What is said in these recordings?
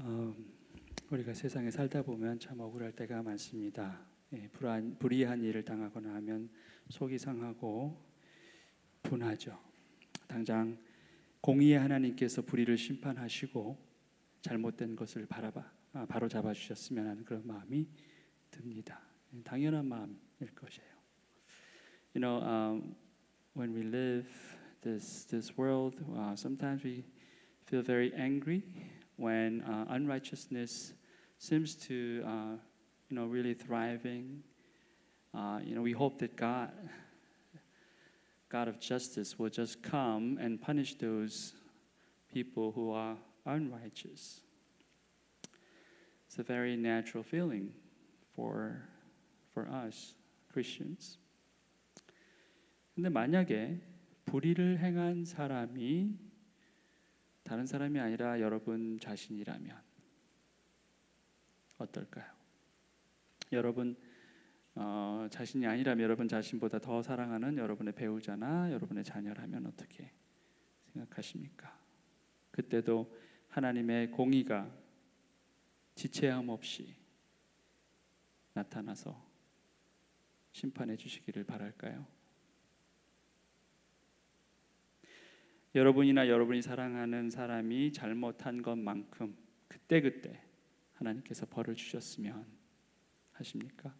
어, 우리가 세상에 살다 보면 참 억울할 때가 많습니다. 불이한 일을 당하거나 하면 속이 상하고 분하죠. 당장 공의의 하나님께서 불의를 심판하시고 잘못된 것을 바로 잡아 주셨으면 하는 그런 마음이 듭니다. 당연한 마음일 것이에요. When we live this world, sometimes we feel very angry when unrighteousness seems to really thriving. We hope that God of justice will just come and punish those people who are unrighteous. It's a very natural feeling for us Christians. 근데 만약에 불의를 행한 사람이 다른 사람이 아니라 여러분 자신이라면 어떨까요? 여러분 자신이 아니라면 여러분 자신보다 더 사랑하는 여러분의 배우자나 여러분의 자녀라면 어떻게 생각하십니까? 그때도 하나님의 공의가 지체함 없이 나타나서 심판해 주시기를 바랄까요? 여러분이나 여러분이 사랑하는 사람이 잘못한 것만큼 그때그때 하나님께서 벌을 주셨으면 하십니까?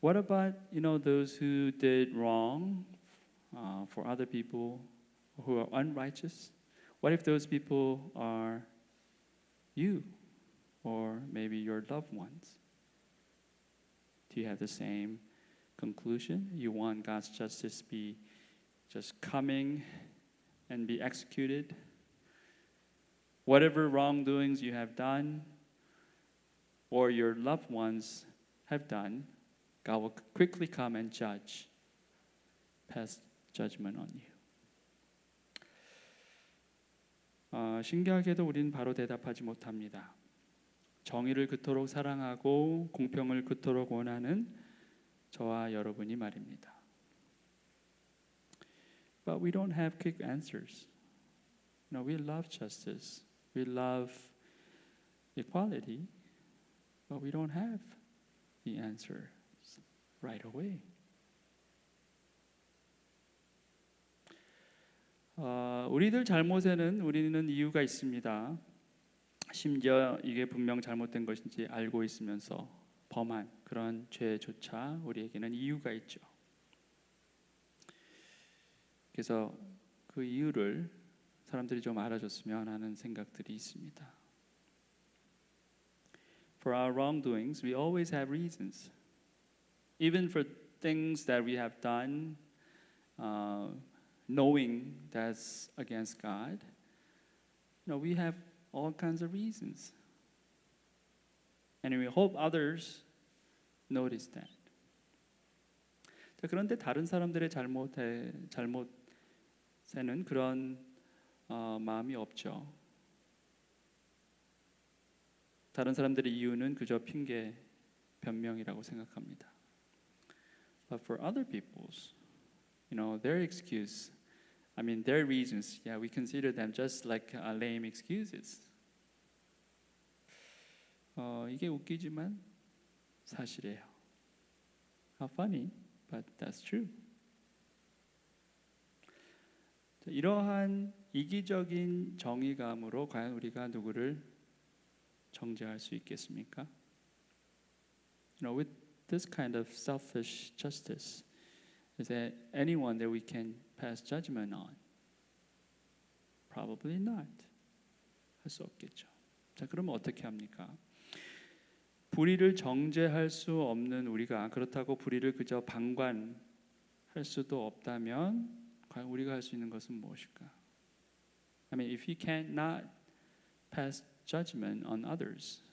What about those who did wrong for other people who are unrighteous? What if those people are you or maybe your loved ones? Do you have the same conclusion? You want God's justice to be just coming and be executed? Whatever wrongdoings you have done or your loved ones have done, God will quickly come and pass judgment on you. 신기하게도 우리는 바로 대답하지 못합니다. 정의를 그토록 사랑하고 공평을 그토록 원하는 저와 여러분이 말입니다. But we don't have quick answers. We love justice. We love equality. But we don't have the answers right away. 우리들 잘못에는 우리는 이유가 있습니다. 심지어 이게 분명 잘못된 것인지 알고 있으면서 범한 그런 죄조차 우리에게는 이유가 있죠. 그래서 그 이유를 사람들이 좀 알아줬으면 하는 생각들이 있습니다. For our wrongdoings, we always have reasons. Even for things that we have done, knowing that's against God, we have all kinds of reasons. And we hope others notice that. 자, 그런데 다른 사람들의 잘못에는 그런 마음이 없죠. 다른 사람들의 이유는 그저 핑계, 변명이라고 생각합니다. But for other people's, their excuse, their reasons, we consider them just like lame excuses. 이게 웃기지만 사실이에요. How funny, but that's true. 이러한 이기적인 정의감으로 과연 우리가 누구를 정죄할 수 있겠습니까? With this kind of selfish justice, is there anyone that we can pass judgment on? Probably not. 할 수 없겠죠. 자, 그러면 어떻게 합니까? 불의를 정죄할 수 없는 우리가 그렇다고 불의를 그저 방관할 수도 없다면 과연 우리가 할 수 있는 것은 무엇일까? If you cannot pass judgment on others,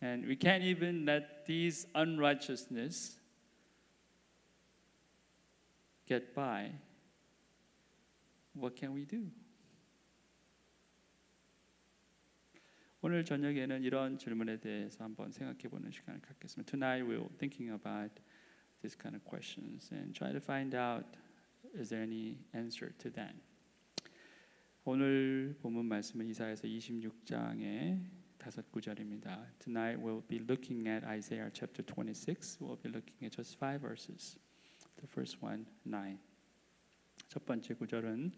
and we can't even let these unrighteousness get by, what can we do? 오늘 저녁에는 이런 질문에 대해서 한번 생각해보는 시간을 갖겠습니다. Tonight we're thinking about these kind of questions and try to find out is there any answer to that. 오늘 본문 말씀은 이사야서 26장의 5구절입니다. Tonight we'll be looking at Isaiah chapter 26. We'll be looking at just 5 verses. The first one, 9. 첫 번째 구절은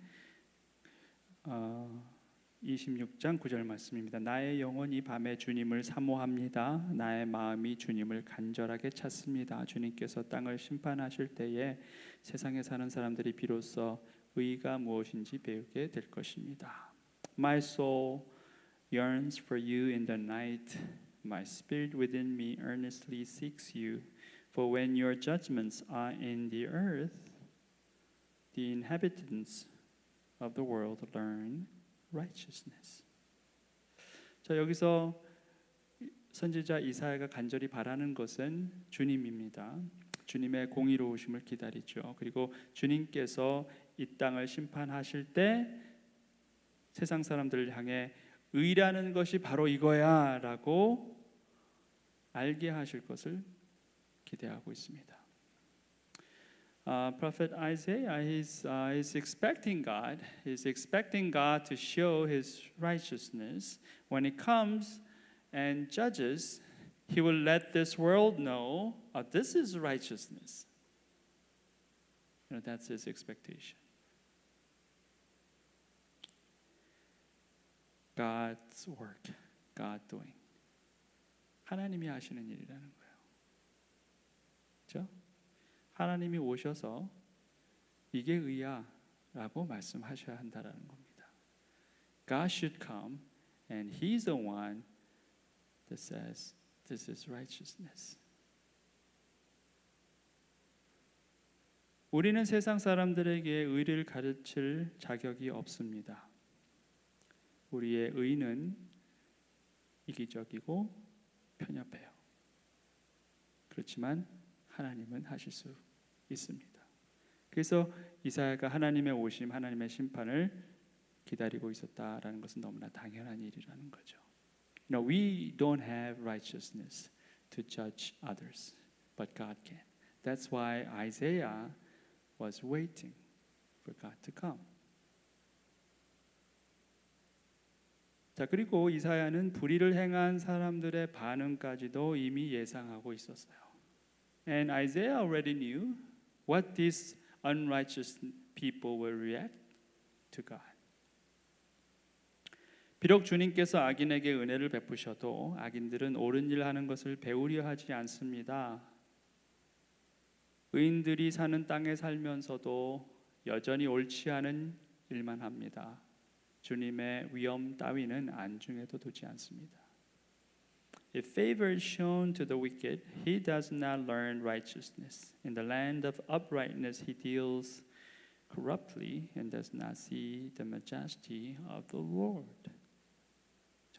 26장 9절 말씀입니다. 나의 영혼이 밤에 주님을 사모합니다. 나의 마음이 주님을 간절하게 찾습니다. 주님께서 땅을 심판하실 때에 세상에 사는 사람들이 비로소 의가 무엇인지 배우게 될 것입니다. My soul yearns for you in the night. My spirit within me earnestly seeks you. For when your judgments are in the earth, the inhabitants of the world learn righteousness. 자, 여기서 선지자 이사야가 간절히 바라는 것은 주님입니다. 주님의 공의로우심을 기다리죠. 그리고 주님께서 이 땅을 심판하실 때 세상 사람들을 향해 의라는 것이 바로 이거야라고 알게 하실 것을 기대하고 있습니다. Prophet Isaiah is expecting God. He's expecting God to show His righteousness. When He comes and judges, He will let this world know, this is righteousness. That's His expectation. God's work, God doing. 하나님이 하시는 일이라는 거예요. 그렇죠? 하나님이 오셔서 이게 의야라고 말씀하셔야 한다라는 겁니다. God should come and He's the one that says this is righteousness. 우리는 세상 사람들에게 의를 가르칠 자격이 없습니다. 우리의 의는 이기적이고 편협해요. 그렇지만 하나님은 하실 수 있습니다. 그래서 이사야가 하나님의 오심, 하나님의 심판을 기다리고 있었다라는 것은 너무나 당연한 일이라는 거죠. We don't have righteousness to judge others, but God can. That's why Isaiah was waiting for God to come. 자, 그리고 이사야는 불의를 행한 사람들의 반응까지도 이미 예상하고 있었어요. And Isaiah already knew what these unrighteous people will react to God. 비록 주님께서 악인에게 은혜를 베푸셔도 악인들은 옳은 일 하는 것을 배우려 하지 않습니다. 의인들이 사는 땅에 살면서도 여전히 옳지 않은 일만 합니다. 주님의 위엄 따위는 안중에도 두지 않습니다. If favor is shown to the wicked, he does not learn righteousness. In the land of uprightness, he deals corruptly and does not see the majesty of the Lord.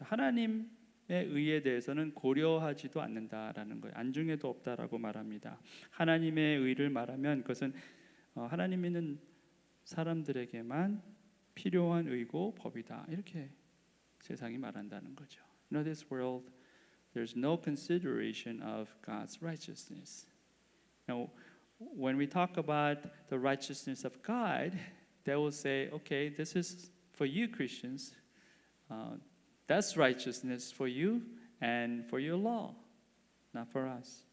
하나님의 의에 대해서는 고려하지도 않는다라는 거예요. 안중에도 없다라고 말합니다. 하나님의 의를 말하면 그것은 하나님 믿는 사람들에게만 필요한 의고 법이다. 이렇게 세상이 말한다는 거죠. In this world, there's no consideration of God's righteousness. Now, when we talk about the righteousness of God, they will say, okay, this is for you Christians. That's righteousness for you and for your law, not for us.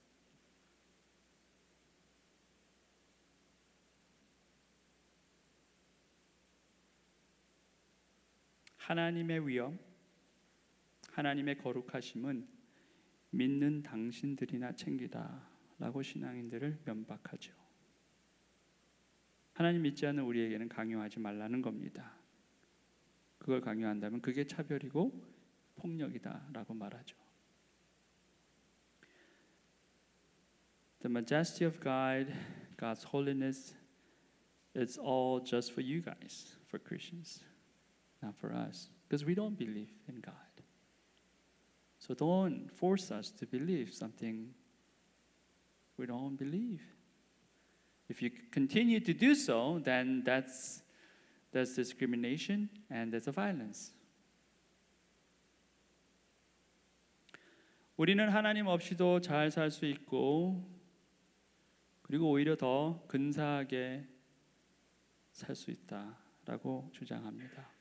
하나님의 위엄, 하나님의 거룩하심은 믿는 당신들이나 챙기다라고 신앙인들을 면박하죠. 하나님 믿지 않는 우리에게는 강요하지 말라는 겁니다. 그걸 강요한다면 그게 차별이고 폭력이다라고 말하죠. The majesty of God, God's holiness, it's all just for you guys, for Christians, not for us, because we don't believe in God. So don't force us to believe something we don't believe. If you continue to do so, then that's discrimination and that's a violence. 우리는 하나님 없이도 잘 살 수 있고 그리고 오히려 더 근사하게 살 수 있다라고 주장합니다.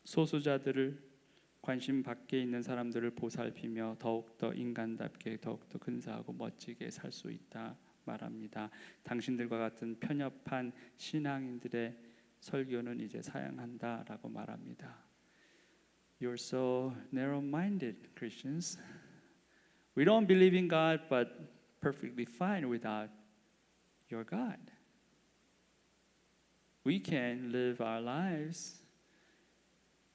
소수자들을 관심 밖에 있는 사람들을 보살피며 더욱더 인간답게 더욱더 근사하고 멋지게 살 수 있다 말합니다. 당신들과 같은 편협한 신앙인들의 설교는 이제 사양한다라고 말합니다. You're so narrow-minded, Christians. We don't believe in God, but perfectly fine without your God. We can live our lives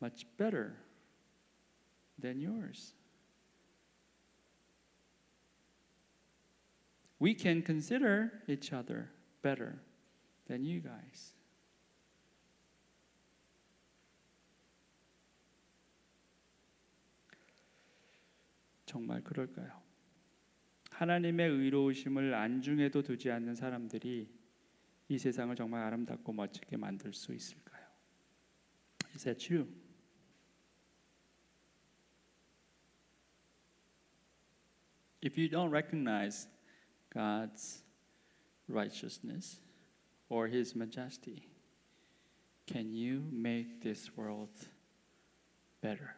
much better than yours. We can consider each other better than you guys. 정말 그럴까요? 하나님의 의로우심을 안중에도 두지 않는 사람들이 이 세상을 정말 아름답고 멋지게 만들 수 있을까요? Is that true? If you don't recognize God's righteousness or His majesty, can you make this world better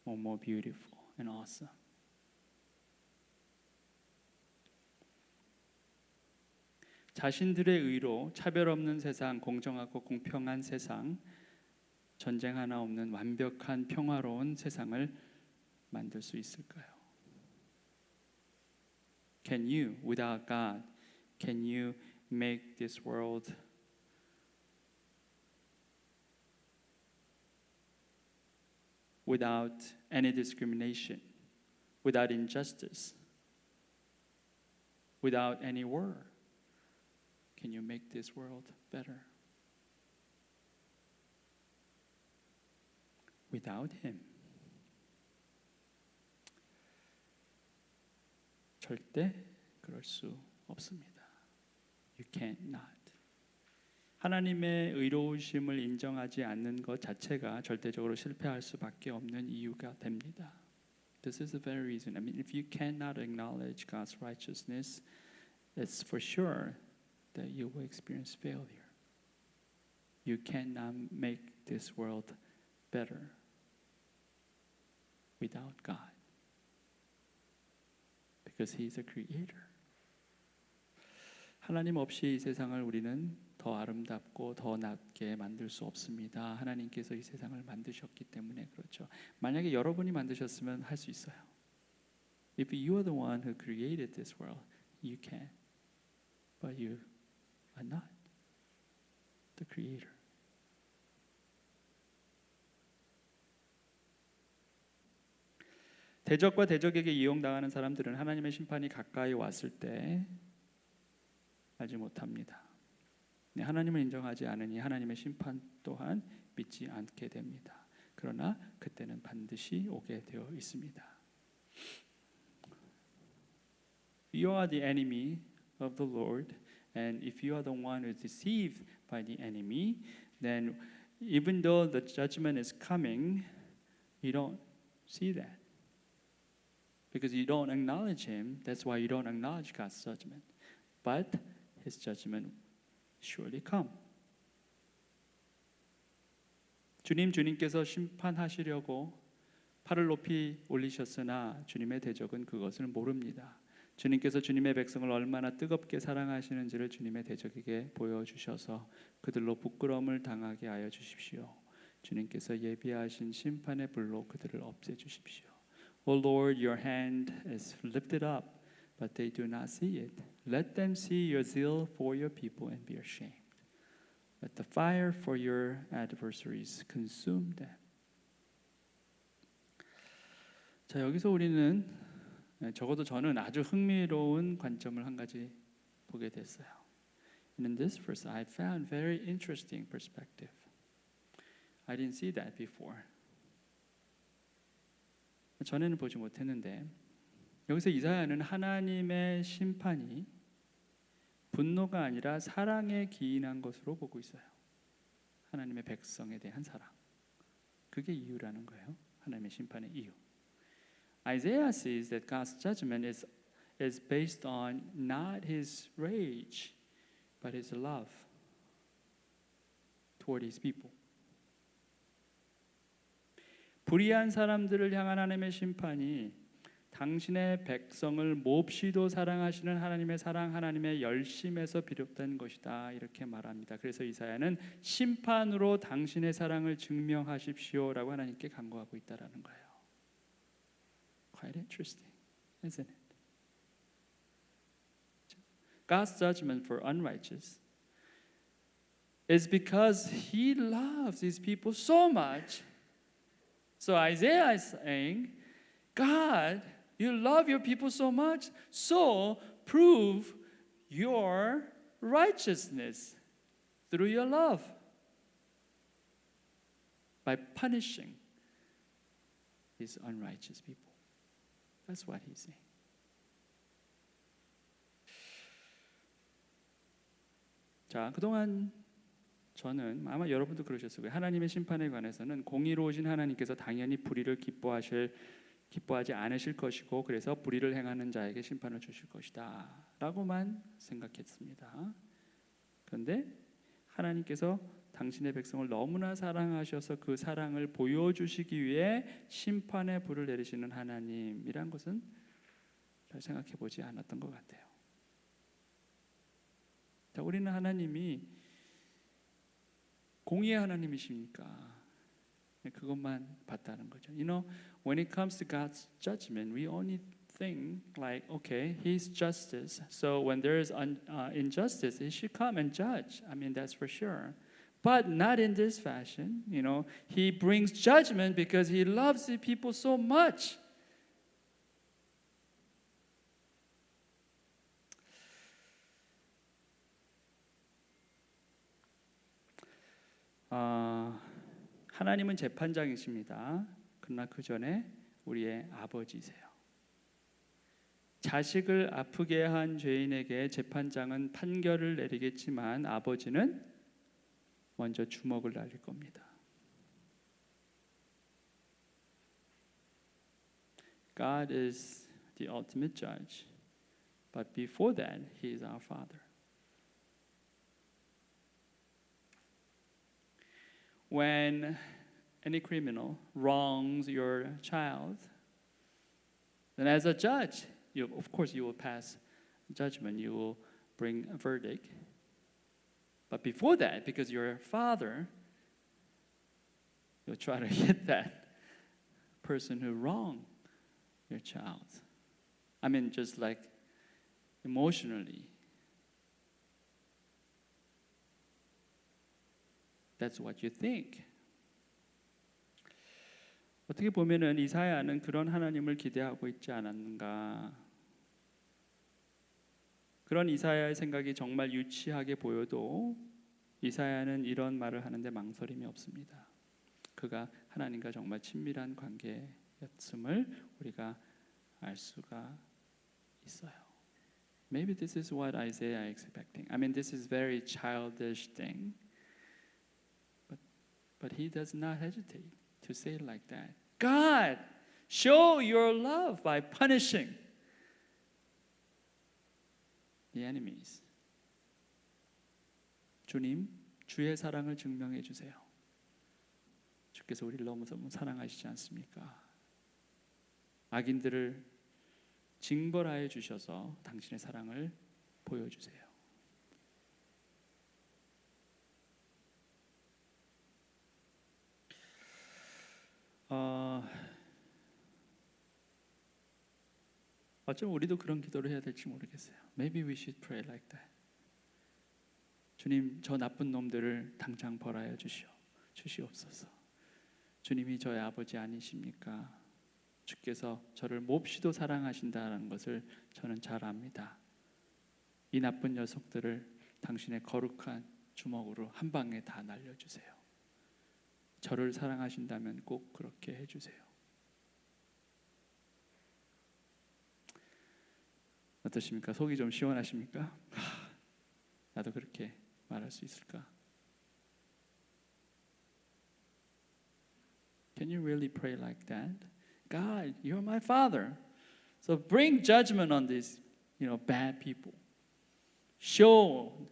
or more beautiful and awesome? 자신들의 의로 차별 없는 세상, 공정하고 공평한 세상, 전쟁 하나 없는 완벽한 평화로운 세상을 만들 수 있을까요? Can you, without God, can you make this world without any discrimination, without injustice, without any war? Can you make this world better? Without Him, 절대 그럴 수 없습니다. You cannot. 하나님의 의로우심을 인정하지 않는 것 자체가 절대적으로 실패할 수밖에 없는 이유가 됩니다. This is the very reason. I mean, if you cannot acknowledge God's righteousness, it's for sure that you will experience failure. You cannot make this world better without God. Because He is a creator. 하나님 없이 이 세상을 우리는 더 아름답고 더 낫게 만들 수 없습니다. 하나님께서 이 세상을 만드셨기 때문에 그렇죠. 만약에 여러분이 만드셨으면 할 수 있어요. If you are the one who created this world, you can. But you are not the creator. 대적과 대적에게 이용당하는 사람들은 하나님의 심판이 가까이 왔을 때 알지 못합니다. 하나님을 인정하지 않으니 하나님의 심판 또한 믿지 않게 됩니다. 그러나 그때는 반드시 오게 되어 있습니다. You are the enemy of the Lord, and if you are the one who is deceived by the enemy, then even though the judgment is coming, you don't see that. Because you don't acknowledge Him, that's why you don't acknowledge God's judgment. But His judgment surely come. 주님께서 심판하시려고 팔을 높이 올리셨으나 주님의 대적은 그것을 모릅니다. 주님께서 주님의 백성을 얼마나 뜨겁게 사랑하시는지를 주님의 대적에게 보여주셔서 그들로 부끄러움을 당하게 하여 주십시오. 주님께서 예비하신 심판의 불로 그들을 없애주십시오. O Lord, your hand is lifted up, but they do not see it. Let them see your zeal for your people and be ashamed. Let the fire for your adversaries consume them. 자, 여기서 우리는 적어도 저는 아주 흥미로운 관점을 한 가지 보게 됐어요. And in this verse, I found very interesting perspective. I didn't see that before. 전에는 보지 못했는데 여기서 이사야는 하나님의 심판이 분노가 아니라 사랑에 기인한 것으로 보고 있어요. 하나님의 백성에 대한 사랑. 그게 이유라는 거예요. 하나님의 심판의 이유. Isaiah sees that God's judgment is based on not His rage, but His love toward His people. 불의한 사람들을 향한 하나님의 심판이 당신의 백성을 몹시도 사랑하시는 하나님의 사랑, 하나님의 열심에서 비롯된 것이다 이렇게 말합니다. 그래서 이사야는 심판으로 당신의 사랑을 증명하십시오라고 하나님께 간구하고 있다라는 거예요. Quite interesting, isn't it? God's judgment for unrighteous is because He loves His people so much. So Isaiah is saying, God, you love your people so much, so prove your righteousness through your love by punishing His unrighteous people. That's what He's saying. 자, 그동안 저는 아마 여러분도 그러셨을 거예요. 하나님의 심판에 관해서는 공의로우신 하나님께서 당연히 불의를 기뻐하지 않으실 것이고 그래서 불의를 행하는 자에게 심판을 주실 것이다 라고만 생각했습니다. 그런데 하나님께서 당신의 백성을 너무나 사랑하셔서 그 사랑을 보여주시기 위해 심판의 불을 내리시는 하나님이란 것은 잘 생각해 보지 않았던 것 같아요. 자, 우리는 하나님이 공의의 하나님이십니까? 그것만 봤다는 거죠. You know, when it comes to God's judgment, we only think like, okay, He's justice. So when there is injustice, He should come and judge. I mean, that's for sure. But not in this fashion. You know, He brings judgment because He loves the people so much. 하나님은 재판장이십니다. 그러나 그 전에 우리의 아버지세요. 자식을 아프게 한 죄인에게 재판장은 판결을 내리겠지만 아버지는 먼저 주먹을 날릴 겁니다. God is the ultimate judge, but before that, He is our Father. When any criminal wrongs your child, then as a judge, of course you will pass judgment, you will bring a verdict. But before that, because you're a father, you'll try to hit that person who wronged your child. I mean, just like emotionally. That's what you think. 어떻게 보면은 이사야는 그런 하나님을 기대하고 있지 않았는가? 그런 이사야의 생각이 정말 유치하게 보여도 이사야는 이런 말을 하는데 망설임이 없습니다. 그가 하나님과 정말 친밀한 관계였음을 우리가 알 수가 있어요. Maybe this is what Isaiah is expecting. I mean, this is very childish thing. But he does not hesitate to say it like that. God, show your love by punishing the enemies. 주님, 주의 사랑을 증명해 주세요. 주께서 우리를 너무 사랑하시지 않습니까? 악인들을 징벌하여 주셔서 당신의 사랑을 보여주세요. 어쩌면 우리도 그런 기도를 해야 될지 모르겠어요. Maybe we should pray like that. 주님, 저 나쁜 놈들을 당장 벌하여 주시옵소서. 주님이 저의 아버지 아니십니까? 주께서 저를 몹시도 사랑하신다는 것을 저는 잘 압니다. 이 나쁜 녀석들을 당신의 거룩한 주먹으로 한 방에 다 날려주세요. 저를 사랑하신다면 꼭 그렇게 해주세요. 어떠십니까? 속이 좀 시원하십니까? 나도 그렇게 말할 수 있을까? Can you really pray like that? God, you're my Father. So bring judgment on these, bad people. Show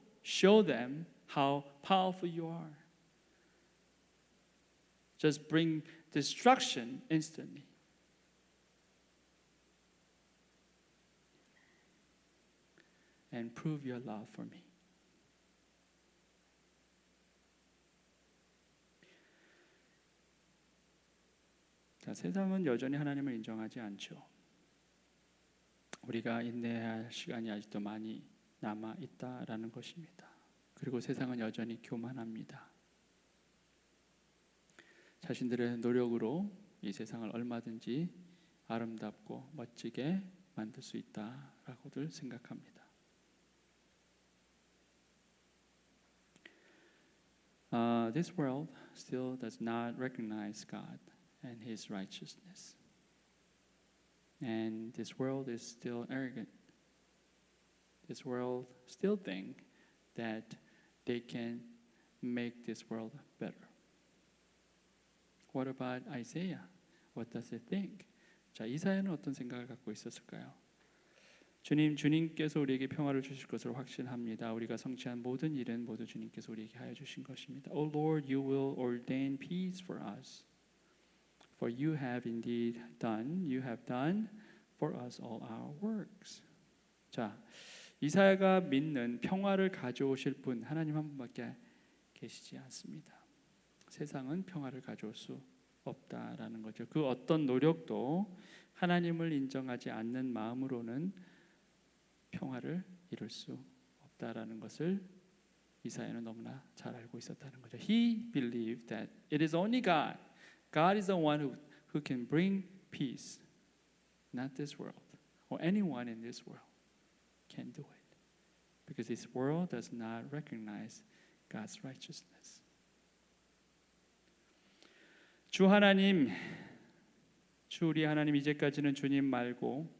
them how powerful you are. Just bring destruction instantly. And prove your love for me. 자, 세상은 여전히 하나님을 인정하지 않죠. 우리가 인내해야 할 시간이 아직도 많이 남아 있다라는 것입니다. 그리고 세상은 여전히 교만합니다. 자신들의 노력으로 이 세상을 얼마든지 아름답고 멋지게 만들 수 있다라고들 생각합니다. This world still does not recognize God and His righteousness. And this world is still arrogant. This world still think that they can make this world better. What about Isaiah? What does he think? 자, 이사야는 어떤 생각을 갖고 있었을까요? 주님께서 우리에게 평화를 주실 것을 확신합니다. 우리가 성취한 모든 일은 모두 주님께서 우리에게 하여 주신 것입니다. O Lord, you will ordain peace for us. For you have done for us all our works. 자, 이사야가 믿는 평화를 가져오실 분 하나님 한 분밖에 계시지 않습니다. 세상은 평화를 가져올 수 없다라는 거죠. 그 어떤 노력도 하나님을 인정하지 않는 마음으로는 평화를 이룰 수 없다라는 것을 이사야는 너무나 잘 알고 있었다는 거죠. He believed that it is only God. God is the one who can bring peace, not this world or anyone in this world can do it, because this world does not recognize God's righteousness. 주 우리 하나님 이제까지는 주님 말고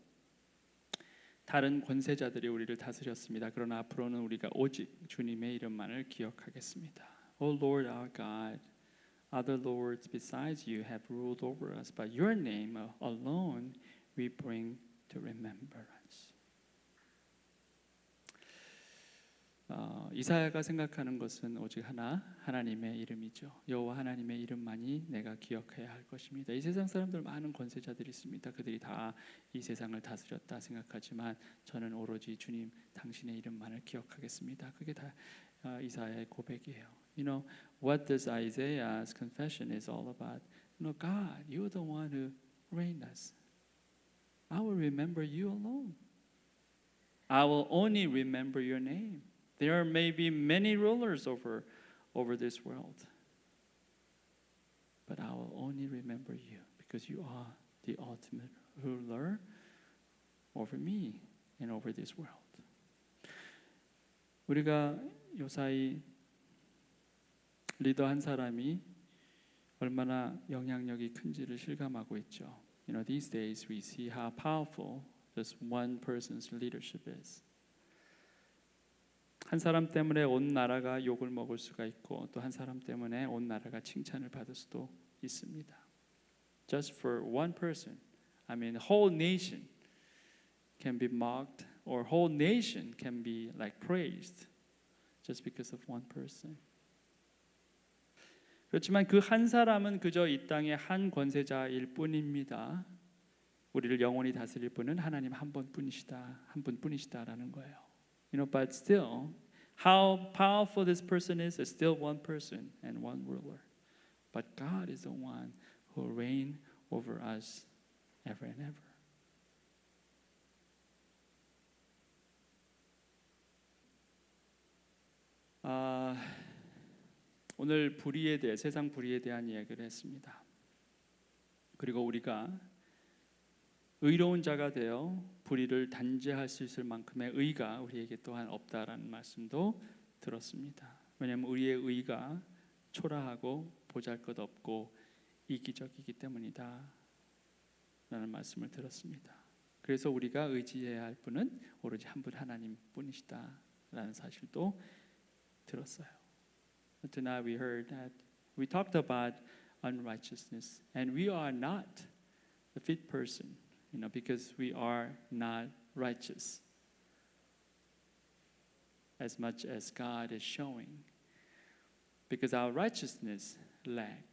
다른 권세자들이 우리를 다스렸습니다. 그러나 앞으로는 우리가 오직 주님의 이름만을 기억하겠습니다. O Lord our God, other lords besides you have ruled over us, but your name alone we bring to remembrance. 이사야가 생각하는 것은 오직 하나님의 이름이죠. 여호와 하나님의 이름만이 내가 기억해야 할 것입니다. 이 세상 사람들 많은 권세자들이 있습니다. 그들이 다 이 세상을 다스렸다 생각하지만 저는 오로지 주님 당신의 이름만을 기억하겠습니다. 그게 다 이사야의 고백이에요. You know what does Isaiah's confession is all about? You know, God, you're the one who reigned us. I will remember you alone. I will only remember your name. There may be many rulers over this world, but I will only remember you because you are the ultimate ruler over me and over this world. 우리가 요사이 리더 한 사람이 얼마나 영향력이 큰지를 실감하고 있죠. You know, these days we see how powerful just one person's leadership is. 한 사람 때문에 온 나라가 욕을 먹을 수가 있고 또 한 사람 때문에 온 나라가 칭찬을 받을 수도 있습니다. Just for one person, I mean, whole nation can be mocked, or whole nation can be like praised, just because of one person. 그렇지만 그 한 사람은 그저 이 땅의 한 권세자일 뿐입니다. 우리를 영원히 다스릴 분은 하나님 한 분뿐이시다라는 거예요. You know, but still, how powerful this person is still one person and one ruler. But God is the one who reigns over us ever and ever. 오늘 불의에 대해 세상 불의에 대한 이야기를 했습니다. 그리고 우리가 의로운 자가 되어 불의를 단죄할 수 있을 만큼의 의가 우리에게 또한 없다라는 말씀도 들었습니다. 왜냐하면 우리의 의가 초라하고 보잘것없고 이기적이기 때문이다 라는 말씀을 들었습니다. 그래서 우리가 의지해야 할 분은 오로지 한 분 하나님뿐이시다 라는 사실도 들었어요. Tonight we heard that we talked about unrighteousness, and we are not the fit person, you know, because we are not righteous as much as God is showing, because our righteousness lags.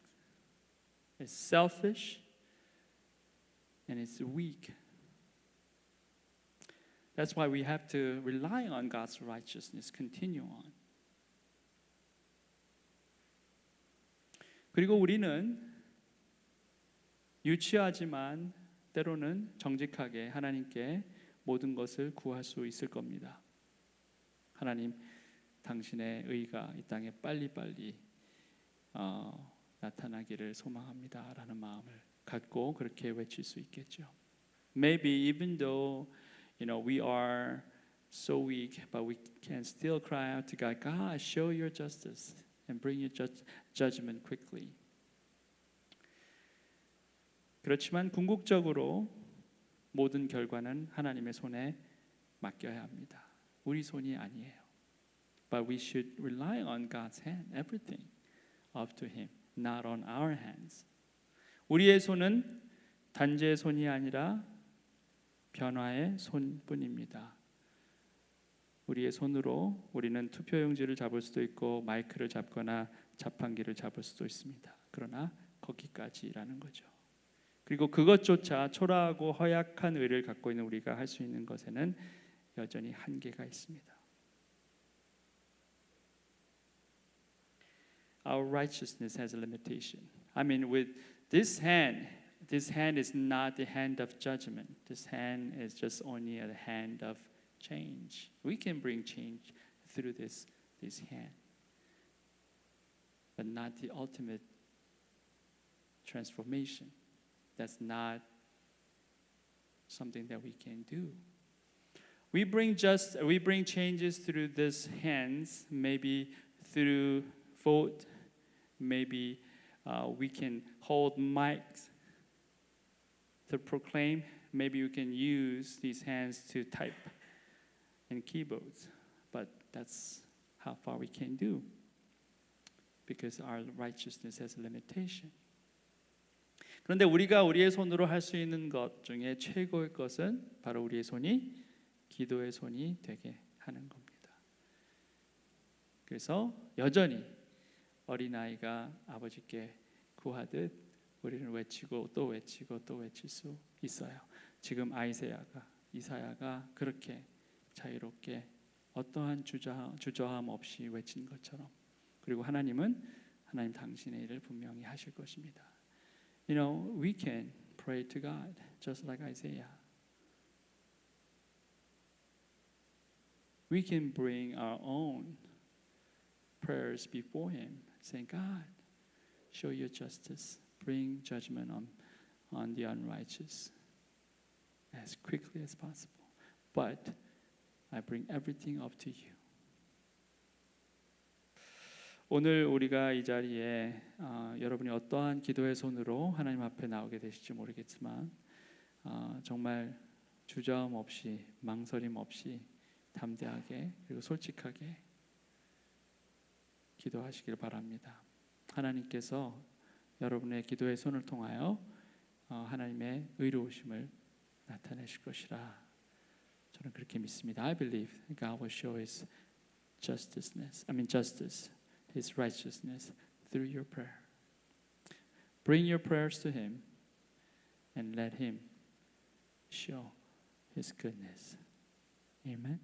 It's selfish and it's weak. That's why we have to rely on God's righteousness, continue on. 그리고 우리는 유치하지만 때로는 정직하게 하나님께 모든 것을 구할 수 있을 겁니다. 하나님, 당신의 의가 이 땅에 빨리빨리 나타나기를 소망합니다 라는 마음을 갖고 그렇게 외칠 수 있겠죠. Maybe even though we are so weak, but we can still cry out to God, God, show your justice and bring your judgment quickly. 그렇지만 궁극적으로 모든 결과는 하나님의 손에 맡겨야 합니다. 우리 손이 아니에요. But we should rely on God's hand, everything up to Him, not on our hands. 우리의 손은 단죄의 손이 아니라 변화의 손뿐입니다. 우리의 손으로 우리는 투표용지를 잡을 수도 있고 마이크를 잡거나 자판기를 잡을 수도 있습니다. 그러나 거기까지라는 거죠. 그리고 그것조차 초라하고 허약한 의를 갖고 있는 우리가 할 수 있는 것에는 여전히 한계가 있습니다. Our righteousness has a limitation. I mean, with this hand is not the hand of judgment. This hand is just only a hand of change. We can bring change through this hand, but not the ultimate transformation. That's not something that we can do. We bring changes through these hands, maybe through vote, maybe we can hold mics to proclaim. Maybe we can use these hands to type and keyboards, but that's how far we can do because our righteousness has a limitation. 그런데 우리가 우리의 손으로 할 수 있는 것 중에 최고의 것은 바로 우리의 손이 기도의 손이 되게 하는 겁니다. 그래서 여전히 어린아이가 아버지께 구하듯 우리는 외치고 또 외치고 또 외칠 수 있어요. 지금 이사야가 그렇게 자유롭게 어떠한 주저함 없이 외친 것처럼 그리고 하나님 당신의 일을 분명히 하실 것입니다. We can pray to God just like Isaiah. We can bring our own prayers before Him, saying, God, show your justice, bring judgment on the unrighteous as quickly as possible. But I bring everything up to you. 오늘 우리가 이 자리에 여러분이 어떠한 기도의 손으로 하나님 앞에 나오게 되실지 모르겠지만 정말 주저함 없이 망설임 없이 담대하게 그리고 솔직하게 기도하시길 바랍니다. 하나님께서 여러분의 기도의 손을 통하여 하나님의 의로우심을 나타내실 것이라 저는 그렇게 믿습니다. I believe God will show His justice, His righteousness through your prayer. Bring your prayers to Him and let Him show His goodness. Amen.